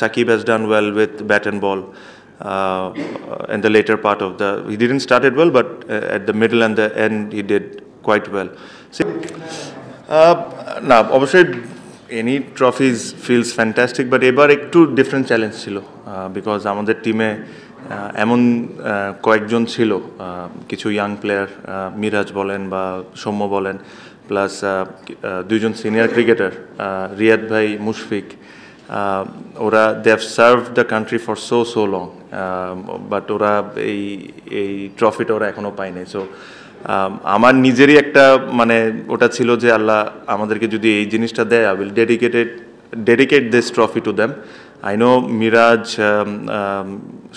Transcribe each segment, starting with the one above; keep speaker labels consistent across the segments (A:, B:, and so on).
A: Sakib has done well with bat and ball in the later part of the. He didn't start it well, but at the middle and the end he did quite well. না অবশ্যই any trophies feels fantastic, but এবার একটু different challenge ছিল because আমাদের টিমে এমন কয়েকজন ছিল কিছু ইয়াং প্লেয়ার মিরাজ বলেন বা সৌম্য বলেন প্লাস দুইজন সিনিয়র ক্রিকেটার রিয়াদ ভাই মুশফিক ওরা they have served the country for so long but ওরা এই ট্রফিটা ওরা এখনও পায়নি সো আমার নিজেরই একটা মানে ওটা ছিল যে আল্লাহ আমাদেরকে যদি এই জিনিসটা দেয় I will dedicate this trophy to them I know Miraj,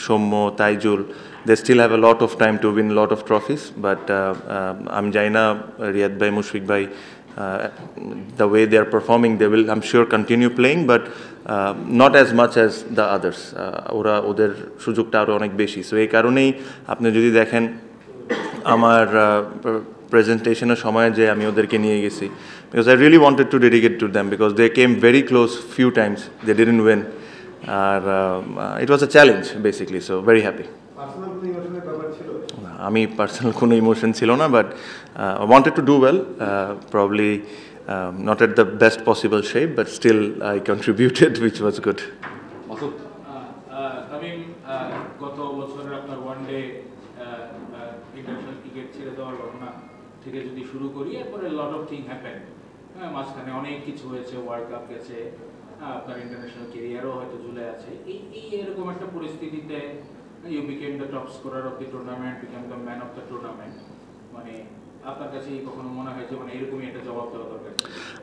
A: Shommo, Taijul, they still have a lot of time to win a lot of trophies, but I'm Jaina, Riyad Bhai, Mushfiq Bhai, the way they are performing, they will, I'm sure, continue playing, but not as much as the others. Ora oder sujugta aro onek beshi. So ei karonei apni jodi dekhen amar প্রেজেন্টেশনের সময় যে আমি ওদেরকে নিয়ে গেছি because I really wanted to dedicate to them because they came very close few times they didn't win আর it was a challenge basically so very happy আমি personal কোনো emotion ছিল না but I wanted to do well probably not at the best possible shape but still I contributed which was good
B: Tamim গত বছরের আপনার one day international cricket ছেড়ে দেওয়ার ঘটনা থেকে যদি শুরু করি এরপরে লট অফ থিং হ্যাপেন মাঝখানে অনেক কিছু হয়েছে ওয়ার্ল্ড কাপ গেছে আপনার ইন্টারন্যাশনাল ক্যারিয়ারও হয়তো ঝুলে আছে এই এরকম একটা পরিস্থিতিতে you became the top scorer of the tournament became the man of the tournament মানে আপনার কাছে কখনো মনে হয় যে মানে এরকমই একটা জবাব দেওয়া দরকার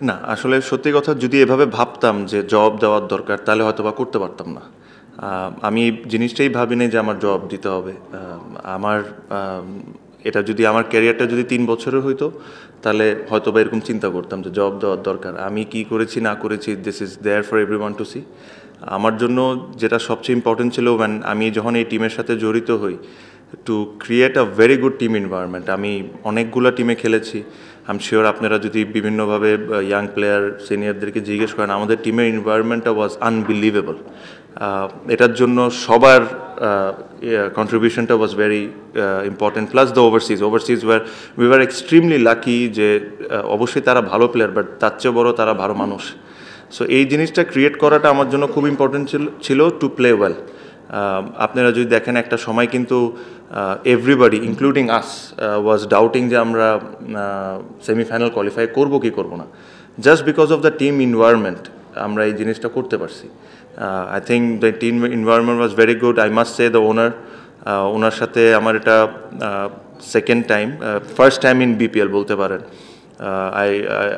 A: না আসলে সত্যি কথা যদি এভাবে ভাবতাম যে জবাব দেওয়ার দরকার তাহলে হয়তো বা করতে পারতাম না আমি জিনিসটাই ভাবিনি যে আমার জবাব দিতে হবে আমার এটা যদি আমার ক্যারিয়ারটা যদি 3 বছরের হইতো তাহলে হয়তো বা এরকম চিন্তা করতাম যে জব দেওয়ার দরকার আমি কি করেছি না করেছি this is there for everyone to see আমার জন্য যেটা সবচেয়ে ইম্পর্টেন্ট ছিল আমি যখন এই টিমের সাথে জড়িত হই to create a very good team environment আমি অনেকগুলো টিমে খেলেছি আই এম শিওর আপনারা যদি বিভিন্নভাবে ইয়াং প্লেয়ার সিনিয়রদেরকে জিজ্ঞেস করেন আমাদের টিমের এনভায়রনমেন্টটা ওয়াজ আনবিলিভেবল এটার জন্য সবার contributionটা was very important plus the overseas where we were extremely lucky যে অবশ্যই তারা ভালো প্লেয়ার বাট তার চেয়ে বড় তারা ভালো মানুষ সো এই জিনিসটা ক্রিয়েট করাটা আমার জন্য খুব ইম্পর্টেন্ট ছিল টু প্লে ওয়েল আপনারা যদি দেখেন একটা সময় কিন্তু এভরিবডি ইনক্লুডিং আস ওয়াজ ডাউটিং যে আমরা সেমিফাইনাল কোয়ালিফাই করবো কি করবো না just because of the team environment আমরা এই জিনিসটা করতে পারছি I think the team environment was very good. I must say the ওনার সাথে আমার এটা second time, first time in BPL বলতে পারেন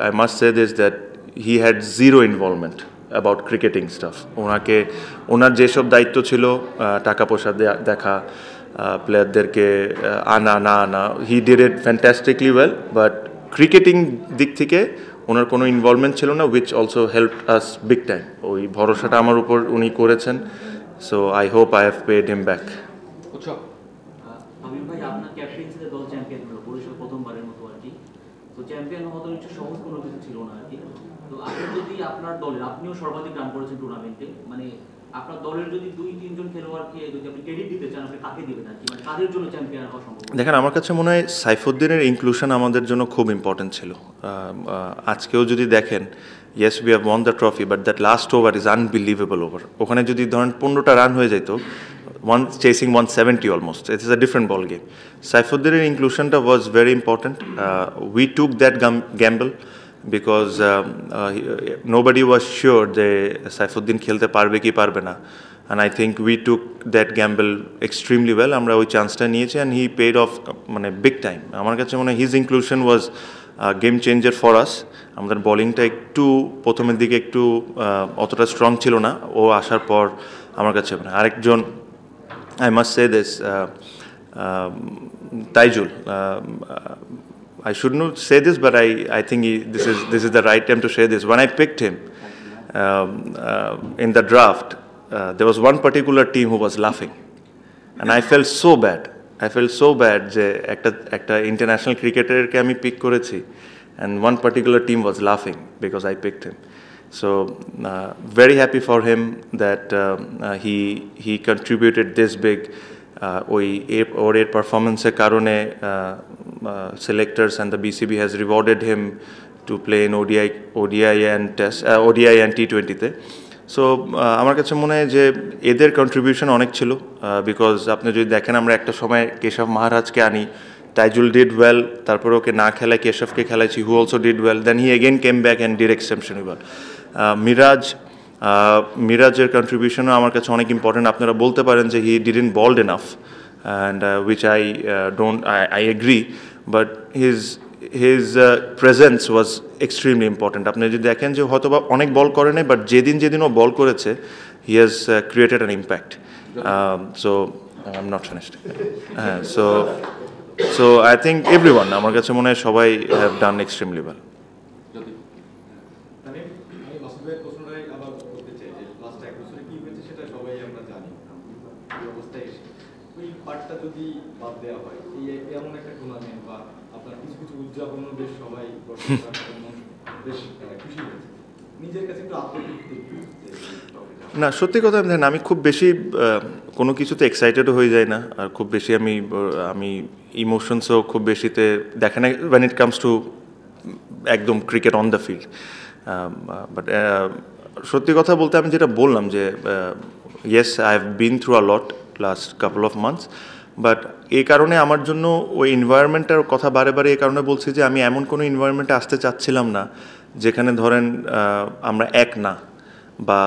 A: I must say this that he had zero involvement about cricketing stuff. ওনার যেসব দায়িত্ব ছিল টাকা পয়সা দেখা প্লেয়ারদেরকে আনা he did it fantastically well but cricketing দিক থেকে ওনার কোনো ইনভলভমেন্ট ছিল না which also helped us big time ওই ভরসাটা আমার উপর উনি করেছেন so I hope I have paid him back
C: উৎসর Tamim ভাই আপনার ক্যাপ্টেন্সিতে দল চ্যাম্পিয়ন হলো পরিষদ প্রথমবারের মতো আর কি তো চ্যাম্পিয়ন হওয়া তো নিশ্চয়ই সহজ কোনো কিছু ছিল না আর কি তো আপনি যদি আপনার দলের আপনিও সর্বাধিক রান করেছেন টুর্নামেন্টে মানে আপনার দলের যদি 2-3 জন খেলোয়াড়কে যদি আপনি ক্রেডিট দিতে চান আপনি কাকে দিবেন আর কি মানে কাদের জন্য চ্যাম্পিয়ন হওয়া সম্ভব
A: দেখেন আমার কাছে মনে হয় সাইফুদ্দিনের ইনক্লুশন আমাদের জন্য খুব ইম্পর্টেন্ট ছিল আজকেও যদি দেখেন yes we have won the trophy but that last over is unbelievable over ওখানে যদি ধরেন 15টা রান হয়ে যেত chasing 170 almost it is a different ball game সাইফুদ্দিনের ইনক্লুশনটা was very important we took that gamble because nobody was sure যে সাইফুদ্দিন খেলতে পারবে কি পারবে না and I think we took that gamble extremely well আমরা ওই চান্সটা নিয়েছি and he paid off মানে big time আমার কাছে মনে হয় his inclusion was game changer for us আমাদের বোলিংটা একটু প্রথমের দিকে একটু অতটা স্ট্রং ছিল না ও আসার পর আমার কাছে মানে আরেকজন I must say this Taijul I should not say this but I think this is the right time to say this when I picked him in the draft there was one particular team who was laughing and I felt so bad যে একটা international ক্রিকেটারকে আমি pick করেছি and one particular team was laughing because I picked him So very happy for him that he contributed this big. ওই ওর পারফরমেন্সের কারণে selectors and the BCB has rewarded him to play in ODI and T20 তে। So আমার কাছে মনে হয় যে এদের কন্ট্রিবিউশন অনেক ছিল, বিকজ আপনি যদি দেখেন আমরা একটা সময় কেশব মাহারাজকে আনি, তাইজুল ডিড ওয়েল, তারপরে ওকে না খেলায় কেশবকে খেলাইছি, who also did well, then he again came back and did exceptionally well. মিরাজের কন্ট্রিবিউশনও আমার কাছে অনেক ইম্পর্টেন্ট। আপনারা বলতে পারেন যে he didn't bowled enough, and which I agree, but his presence was extremely important. আপনি যদি দেখেন যে হয়তো বা অনেক বল করে নাই, বাট যেদিন ও বল করেছে he has created an impact. So I'm not finished. So I think everyone, আমার কাছে মনে হয় সবাই have done extremely well.
D: যদি বাদ দেওয়া হয় এমন একটা টুর্নামেন্ট বা আপনার কিছু উদযাপন বেশ সবাই বেশ খুশি হয়েছে, নিজের কাছে একটু আত্মতৃপ্তি
A: না, সত্যি কথা আমি খুব বেশি কোনো কিছুতে এক্সাইটেডও হয়ে যায় না, আর খুব বেশি আমি ইমোশনসও খুব বেশিতে দেখে না when it comes to একদম cricket on the field. But সত্যি কথা বলতে আমি যেটা বললাম যে yes, I have been through a lot last couple of months, but এই কারণে আমার জন্য ওই এনভায়রনমেন্টটার কথা বারে এই কারণে বলছি যে আমি এমন কোনো এনভায়রনমেন্টে আসতে চাচ্ছিলাম না যেখানে ধরেন আমরা এক না, বা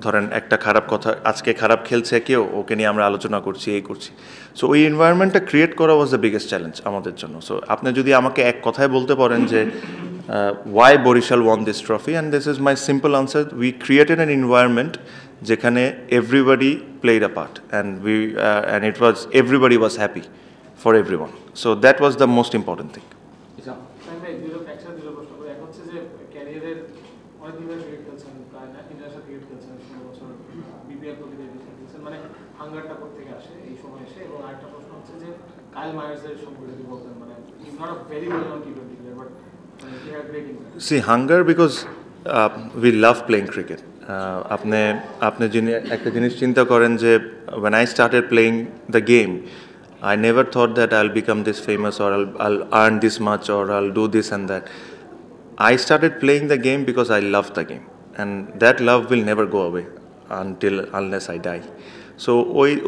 A: ধরেন একটা খারাপ কথা, আজকে খারাপ খেলছে কেউ, ওকে নিয়ে আমরা আলোচনা করছি, এই করছি। সো ওই এনভায়রনমেন্টটা ক্রিয়েট করা ওয়াজ দ্য বিগেস্ট চ্যালেঞ্জ আমাদের জন্য। সো আপনি যদি আমাকে এক কথায় বলতে পারেন যে why Borishal won this trophy, and this is my simple answer: we created an environment যেখানে everybody played a part, and it was everybody was happy for everyone. So that was the most important thing. See, hunger, because we love playing cricket. আপনি একটা জিনিস চিন্তা করেন যে when I started playing the game, I never thought that I'll become this famous, or I'll earn this much, or I'll do this and that. I started playing the game because I love the game, and that love will never go away unless I die. So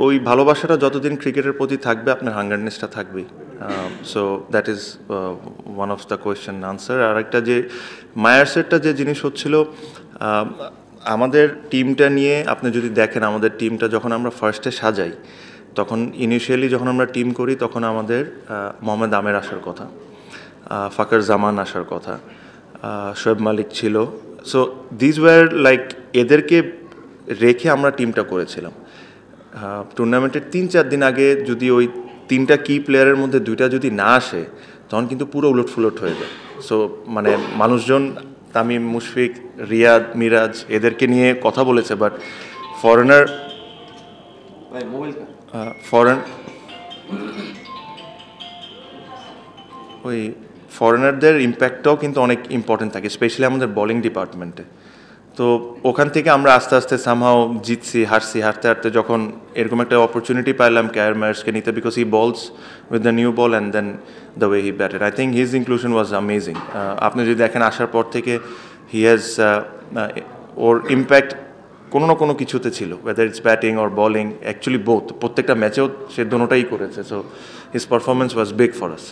A: ওই ভালোবাসাটা যতদিন ক্রিকেটের প্রতি থাকবে, আপনার হাঙ্গারনেসটা থাকবেই। So that is one of the question answer. আর একটা যে মায়ার্সেরটা যে জিনিস হচ্ছিল, আমাদের টিমটা নিয়ে আপনি যদি দেখেন, আমাদের টিমটা যখন আমরা ফার্স্টে সাজাই, তখন ইনিশিয়ালি যখন আমরা টিম করি, তখন আমাদের মোহাম্মদ আমের আসার কথা, ফাকর জামান আসার কথা, শোয়েব মালিক ছিল। সো দিজ ওয়ার লাইক, এদেরকে রেখে আমরা টিমটা করেছিলাম। টুর্নামেন্টের 3-4 দিন আগে যদি ওই 3টা কি প্লেয়ারের মধ্যে 2টা যদি না আসে, তখন কিন্তু পুরো উলটফুলট হয়ে যায়। সো মানে মানুষজন তামিম, মুশফিক, রিয়াদ, মিরাজ এদেরকে নিয়ে কথা বলেছে, বাট ফরেনারদের ইম্প্যাক্টটাও কিন্তু অনেক ইম্পর্টেন্ট থাকে, স্পেশালি আমাদের বোলিং ডিপার্টমেন্টে। তো ওখান থেকে আমরা আস্তে আস্তে সামহাও জিতছি, হারতে হারতে যখন এরকম একটা অপরচুনিটি পাইলাম কেয়ার মায়ার্সকে নিতে, because he bowls with the new ball and then the way he batted, I think his inclusion was amazing. আপনি যদি দেখেন আসার পর থেকে হি হ্যাজ ওর ইম্প্যাক্ট কোনো না কোনো কিছুতে ছিল, whether it's batting or bowling, actually both, প্রত্যেকটা ম্যাচেও সে দোনোটাই করেছে। So his performance was big for us.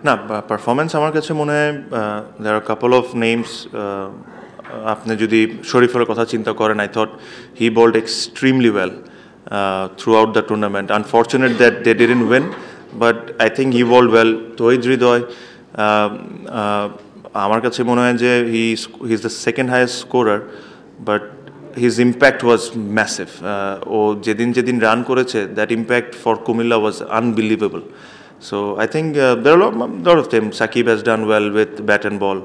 A: না, পারফরমেন্স আমার কাছে মনে হয় দেয়ার আর কাপল অফ নেমস। আপনি যদি শরীফের কথা চিন্তা করেন, I thought he bowled extremely well throughout the tournament. Unfortunate that they didn't win, but I think he bowled well. Tawhid Hridoy, আমার কাছে মনে হয় যে he is the second highest scorer, but his impact was massive. ও যেদিন run করেছে, that impact for Comilla was unbelievable. So I think there are lot of them. Sakib has done well with bat and ball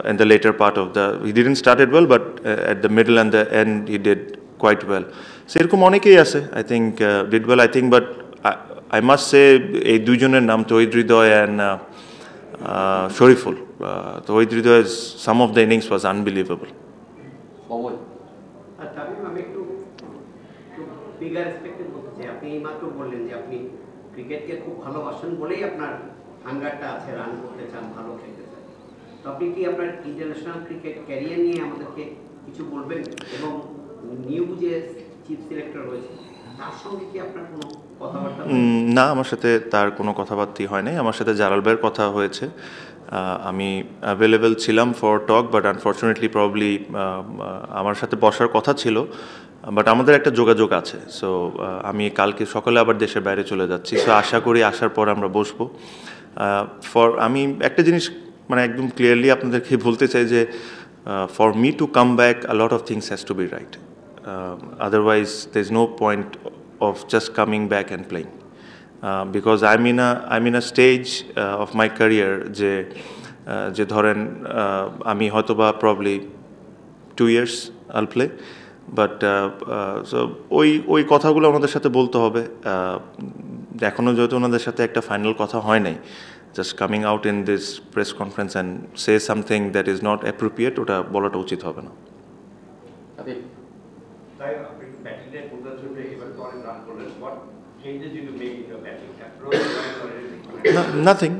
A: in the later part of the. He didn't start it well, but at the middle and the end he did quite well. So এরকম অনেকেই আছে. I think did well. I think, but I must say এই দুইজনের নাম তৌহিদ হৃদয় and Shariful. Touhid Hridoy, some of the innings was unbelievable.
E: Tamim, আমি একটু bigger এসপেক্টে বলতে চাই। আপনি এইমাত্র বললেন যে আপনি ক্রিকেটকে খুব ভালোবাসেন বলেই আপনার হাঙ্গারটা আছে, রান করতে চান, ভালো খেলতে চান। তো আপনি কি আপনার ইন্টারন্যাশনাল ক্রিকেট ক্যারিয়ার নিয়ে আমাদেরকে কিছু বলবেন? এবং নিউ যে চিফ সিলেক্টর রয়েছে তার সঙ্গে কি আপনার কোনো কথাবার্তা?
A: না, আমার সাথে তার কোনো কথাবার্তা হয় নাই। আমার সাথে জালাল ভাইয়ের কথা হয়েছে। আমি অ্যাভেলেবেল ছিলাম for talk, but unfortunately probably আমার সাথে বসার কথা ছিল, বাট আমাদের একটা যোগাযোগ আছে। সো আমি কালকে সকালে আবার দেশের বাইরে চলে যাচ্ছি। সো আশা করি আসার পর আমরা বসবো। আমি একটা জিনিস মানে একদম ক্লিয়ারলি আপনাদেরকে বলতে চাই যে for me to come back a lot of things has to be right, otherwise there is no point of just coming back and playing, because I'm in a stage of my career যে ধরেন আমি হয়তো বা probably 2 years I'll play, but so ওই কথাগুলো ওনাদের সাথে বলতে হবে। এখনো যেহেতু ওনাদের সাথে একটা ফাইনাল কথা হয় নাই, just coming out in this press conference and say something that is not appropriate, ওটা বলাটা উচিত হবে না।
F: তাই আপনি ব্যাটিংয়ে পূর্ণাঞ্চলে এবার তো অনেক রান করলেন, what changes did you make in your batting approach?
A: Nothing.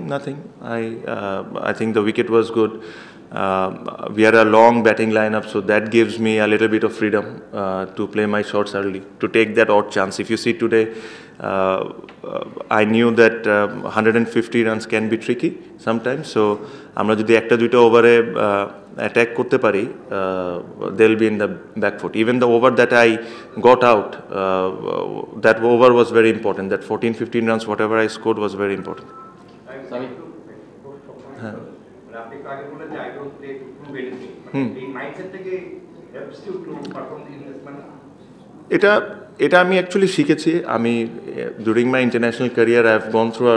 A: I think the wicket was good. We had a long batting lineup, so that gives me a little bit of freedom to play my shots early, to take that odd chance. If you see today, I knew that 150 runs can be tricky sometimes, so আমরা যদি একটা দুইটা ওভারে attack করতে পারি, they'll be in the back foot. Even the over that I got out, that over was very important. That 14-15 runs, whatever I scored, was very important.
F: আপনি আগে বললেন যে I don't play to prove anything. এই mindset থেকে helps you to perform in this manner?
A: এটা আমি actually শিখেছি। আমি during my international career I have gone through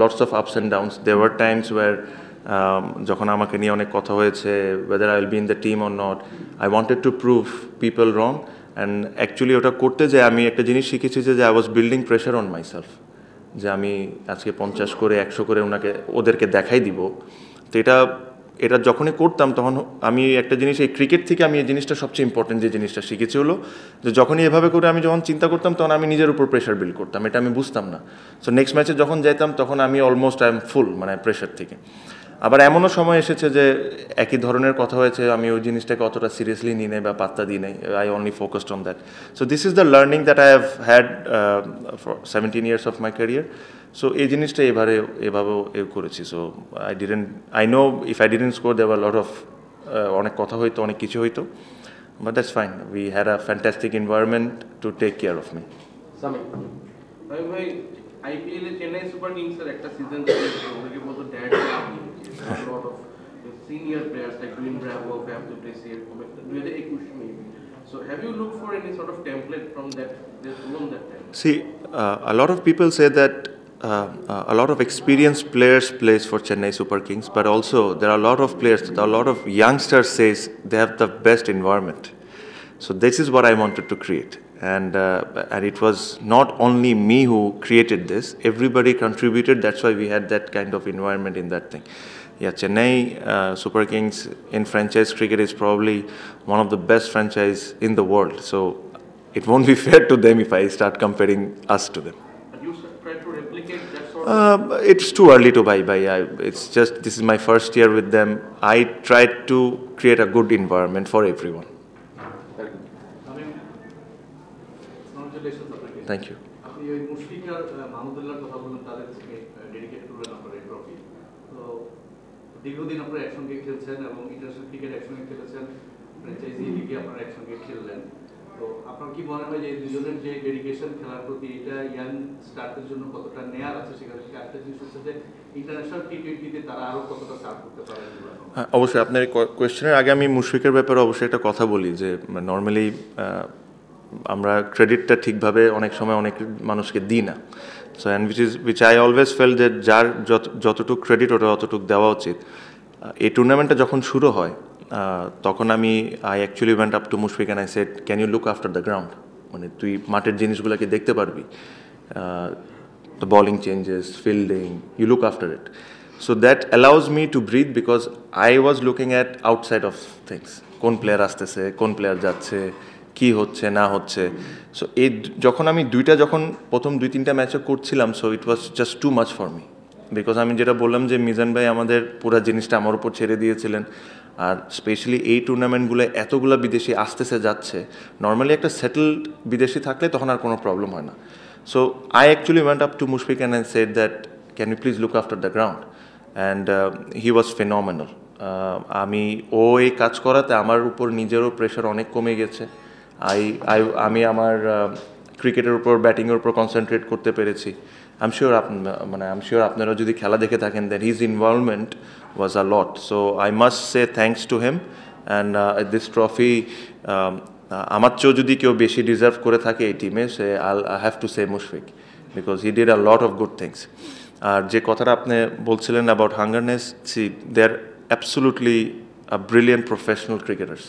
A: lots of ups and downs. There were times where যখন আমাকে নিয়ে অনেক কথা হয়েছে, whether I will be in the team or not, I wanted to prove people wrong, and actually ওটা করতে যে আমি একটা জিনিস শিখেছি যে I was building pressure on myself, যে আমি আজকে 50 করে 100 করে ওদেরকে দেখাই দিব। তো এটা যখনই করতাম তখন আমি একটা জিনিস, এই ক্রিকেট থেকে আমি এই জিনিসটা সবচেয়ে ইম্পর্টেন্ট যে জিনিসটা শিখেছি হলো যে যখনই এভাবে করে আমি যখন চিন্তা করতাম তখন আমি নিজের উপর প্রেশার বিল্ড করতাম, এটা আমি বুঝতাম না। সো নেক্সট ম্যাচে যখন যাইতাম তখন আমি অলমোস্ট আই এম ফুল, মানে প্রেশার থেকে। আবার এমনও সময় এসেছে যে একই ধরনের কথা হয়েছে, আমি ওই জিনিসটাকে অতটা সিরিয়াসলি নিই নাই বা পাত্তা দিই নাই, I only focused on that. So this is the learning that I have had for 17 years of my career. So এই জিনিসটা এভাবেও করেছি। So I know if I didn't score there were lot of অনেক কথা হইতো, অনেক কিছু হইতো, but that's fine. We had a fantastic environment to take care of me.
G: ভাই আইপিএল এ চেন্নাই সুপার কিংসের একটা সিজন ছিল, ওকে বলতো dad, a lot of senior players like Green Bravo, Fab du Plessis, 2021 maybe. So have you looked for any sort of template from that time?
A: See, a lot of people say that a lot of experienced players plays for Chennai Super Kings, but also there are a lot of players, a lot of youngsters says they have the best environment. So this is what I wanted to create. And it was not only me who created this, everybody contributed. That's why we had that kind of environment in that thing. Yeah, Chennai Super Kings in franchise cricket is probably one of the best franchise in the world. So it won't be fair to them if I start comparing us to them.
G: But you try to replicate that sort of...
A: It's too early to buy. It's just, this is my first year with them. I tried to create a good environment for everyone. Thank you.
H: আপনি ওই মুশফিক আর মাহমুদুল্লাহর কথা বললেন, তাদের থেকে dedicated করলেন আপনার এই trophy. তো দীর্ঘদিন আপনারা একসঙ্গে খেলছেন এবং ইন্টারন্যাশনাল ক্রিকেট একসঙ্গে খেলেছেন, ফ্র্যাঞ্চাইজি লিগে আপনারা একসঙ্গে খেললেন। তো আপনার কি মনে হয় যে এই দুজনের যে ডেডিকেশন খেলার প্রতি, এটা ইয়াং স্টারদের জন্য কতটা নেয়ার আছে? সেখান থেকে একটা জিনিস হচ্ছে যে ইন্টারন্যাশনাল টি20তে তারা আরও কতটা সার্ভ করতে পারে?
A: হ্যাঁ, অবশ্যই। আপনার কোয়েশ্চেনের আগে আমি মুশফিকের ব্যাপারে অবশ্যই একটা কথা বলি যে নর্মালি আমরা ক্রেডিটটা ঠিকভাবে অনেক সময় অনেক মানুষকে দিই না। So and which I always felt that যার যতটুকু ক্রেডিট ওটা অতটুকু দেওয়া উচিত। এই টুর্নামেন্টটা যখন শুরু হয় তখন I actually went up to Mushfiq and I said, can you look after the ground? মানে তুই মাঠের জিনিসগুলোকে দেখতে পারবি, the bowling changes, fielding, you look after it. So that allows me to breathe because I was looking at outside of things. কোন player আসতেছে, কোন player যাচ্ছে, কি হচ্ছে না হচ্ছে। সো এই যখন আমি প্রথম 2-3টা ম্যাচে করছিলাম, so it was just too much for me, because আমি যেটা বললাম যে মিজান ভাই আমাদের পুরো জিনিসটা আমার উপর ছেড়ে দিয়েছিলেন। আর স্পেশালি এই টুর্নামেন্টগুলো এতগুলো বিদেশি আসতেছে যাচ্ছে, নর্মালি একটা সেটেলড বিদেশি থাকলে তখন আর কোনো প্রবলেম হয় না। So I actually went up to Mushfiq and I said that can you please look after the ground, and he was phenomenal. এই কাজ করাতে আমার উপর নিজেরও প্রেশার অনেক কমে গেছে। আমি আমার ক্রিকেটের উপর, ব্যাটিংয়ের উপর কনসেন্ট্রেট করতে পেরেছি। আই এম শিওর আপনারা যদি খেলা দেখে থাকেন that his involvement was a lot. So I must say thanks to him, and this trophy আমার চেয়েও যদি কেউ বেশি ডিজার্ভ করে থাকে এই টিমে, সে I have to say Mushfiq, because he did a lot of good things. আর যে কথাটা আপনি বলছিলেন about hungerness, see they are absolutely a brilliant professional cricketers.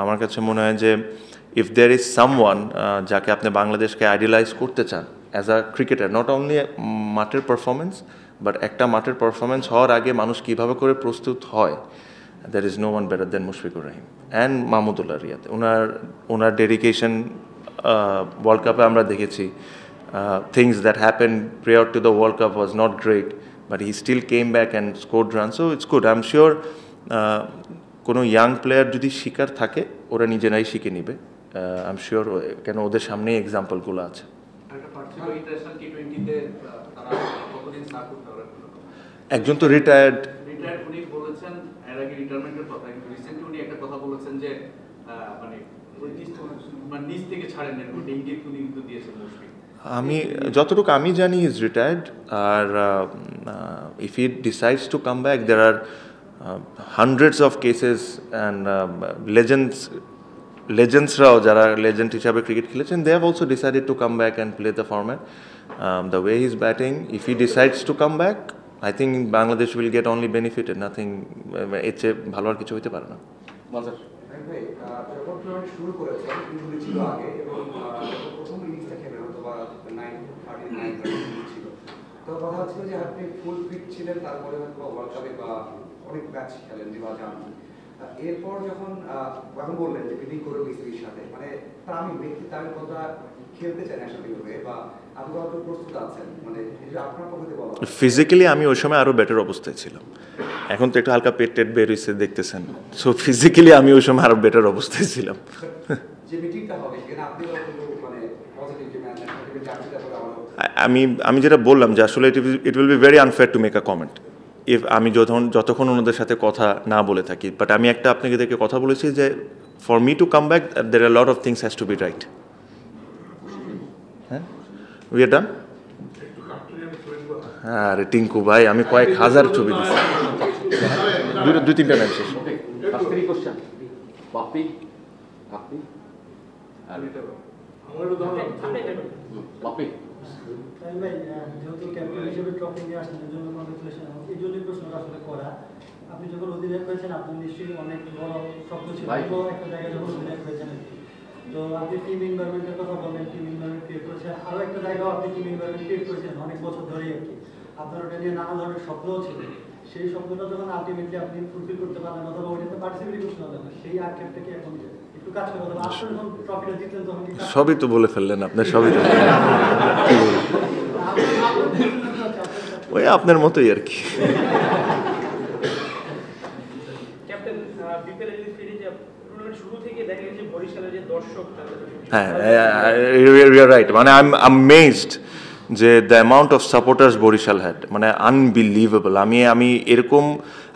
A: আমার কাছে মনে হয় যে if there is someone যাকে আপনি বাংলাদেশকে আইডিয়ালাইজ করতে চান as a cricketer, not only মাঠের পারফরমেন্স, বাট একটা মাঠের পারফরমেন্স হওয়ার আগে মানুষ কীভাবে করে প্রস্তুত হয়, there is no one better than Mushfiqur Rahim and Mahmudullah Riyad. ওনার ডেডিকেশন ওয়ার্ল্ড কাপে আমরা দেখেছি। Things that happen prior to the world cup was not great, but he still came back and scored run. So it's good. I am sure কোনো young player যদি শিকার থাকে ওরা নিজেরাই শিখে নিবে। আই এম শিওর, কেন ওদের সামনেই এক্সাম্পলগুলো আছে। একজন তো রিটায়ার্ড
H: উনি বলেছেন এর আগে রিটায়ারমেন্টের কথা, কিন্তু রিসেন্টলি উনি একটা কথা বলেছেন যে মানে নিজ থেকে ছাড়েন না, ওটা ইঙ্গিত উনি কিন্তু দিয়েছেন মুশফিক।
A: আমি যতটুকু আমি জানি ইজ রিটায়ার্ড, আর if he decides to come back there are hundreds of cases and লেজেন্ডসরাও যারা লেজেন্ড হিসাবে ক্রিকেট খেলেছেন, they have also decided to come back and play the format. The way he is batting, if he decides to come back, I think Bangladesh will get only benefited, nothing, এর চেয়ে ভালো আর কিছু হইতে পারে না।
I: যখন tournament শুরু করেছেন ইনজুরি ছিল আগে, এবং প্রথম ইনিংসটা খেলে হয়তো বা 9-39 ছিল, তো কথা হচ্ছিল যে আপনি ফুল ফিট ছিলেন, তারপরে হয়তো ওয়ার্ল্ড কাপে বা অনেক ম্যাচ খেলেন বা যান। এরপর যখন বললেন যে ব্রিডিং করে বিসিবির সাথে, মানে তামিম ব্যক্তি তামিম কথা খেলতে চান একসাথে হবে বা আপনি কত প্রস্তুত আছেন, মানে আপনার পক্ষে বলা
A: ফিজিক্যালি আমি ওই সময় আরও বেটার অবস্থায় ছিলাম। এখন তো একটু হালকা পেট বের হয়েছে দেখতেছেন। সো ফিজিক্যালি আমি ওই সময় আরও বেটার অবস্থায় ছিলাম।
I: যে মিটিংটা হবে সেখানে আপনি মানে পজিটিভ যে ম্যাচ
A: আমি যেটা বললাম যে আসলে it will be very unfair to make a comment if আমি যতক্ষণ ওনাদের সাথে কথা না বলে থাকি। বাট আমি একটা আপনাকে দেখে কথা বলেছি যে for me to come back there are lot of things has to be right. হ্যাঁ, উই আর ডান। হ্যাঁ আরে টিঙ্কু ভাই, আমি কয়েক হাজার ছবি দিচ্ছি, 2-3টা ম্যাচ শেষ।
J: যেহেতু ক্যাপ্টেন হিসেবে ট্রফি নিয়ে আসছেন, এর জন্য কংগ্রেচুলেশন। এই জন্যই প্রশ্নটা আসলে করা, আপনি যখন অধিনায়ক হয়েছেন আপনার নিশ্চয়ই অনেক বড় স্বপ্ন ছিল একটা জায়গায় যখন অধিনায়ক হয়েছেন, তো আপনি টিম এনভায়রনমেন্টের কথা বললেন, টিম এনভায়রনমেন্ট ক্রিয়েট করেছেন, আরও একটা জায়গাও আপনি টিম এনভায়রনমেন্ট ক্রিয়েট করেছেন অনেক বছর ধরেই আর কি। আপনার ওটা নিয়ে নানা ধরনের স্বপ্নও ছিল, সেই স্বপ্নটা যখন আলটিমেটলি আপনি ফুলফিল করতে পারলেন অথবা ওইটাতে পার্টিসিপেট করতে পারলেন, সেই আক্ষেপটা কি এখন একটু কাজ করে? অথবা আসলে যখন ট্রফিটা জিতলেন তখন কি?
A: সবই তো বলে ফেললেন আপনি, সবই তো ওই আপনার মতোই আর কি। হ্যাঁ, ইউ আর রাইট। মানে আই এম অ্যামেজড যে the amount of supporters Barishal had, মানে আনবিলিভেবল। আমি এরকম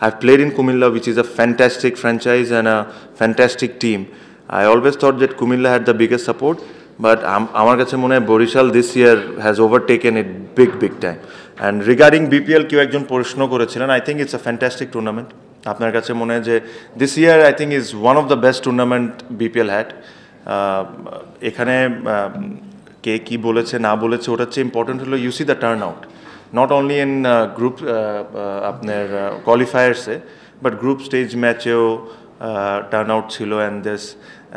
A: I played in Comilla which is a fantastic franchise and a fantastic team. I always thought that Kumilla had the biggest support, but আমার কাছে মনে হয় Barishal this year has overtaken it big time. And regarding BPL কেউ একজন প্রশ্ন করেছিলেন, I think it's a fantastic tournament. আপনার কাছে মনে হয় যে this year I think is one of the best tournament BPL had. এখানে কে কী বলেছে না বলেছে ওটার চেয়ে ইম্পর্টেন্ট হলো you see the turn out not only in group আপনার কোয়ালিফায়ার্সে বাট গ্রুপ স্টেজ ম্যাচেও টার্ন আউট ছিল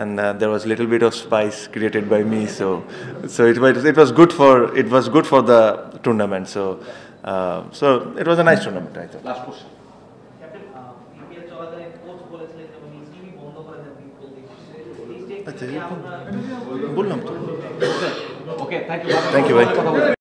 A: and there was a little bit of spice created by me, so it was good for the tournament. So it was a nice tournament, I thought.
H: Last question.
A: বললাম তো
H: Okay, thank you.
A: Thank you, bhai.